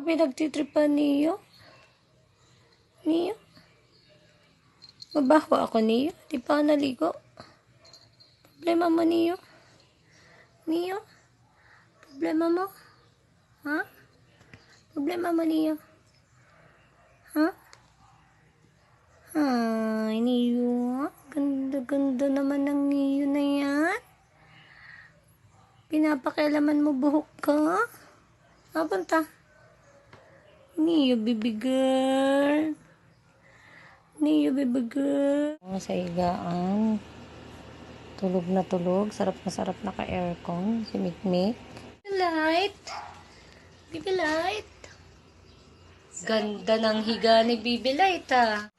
Pinagtitripan niyo? Niyo? Mabaho ako niyo? Di pa ako naligo? Problema mo niyo? Niyo? Problema mo? Ha? Problema mo niyo? Ha? Ay, niyo. Ganda-ganda naman ng niyo na yan. Pinapakialaman mo buhok ka? Punta. Niyo, baby girl. Niyo, baby girl. Sa higaan. Tulog na tulog. Sarap na sarap naka-aircon. Si Mikmik. Light. Baby Light. Ganda ng higa ni Baby Light, ah.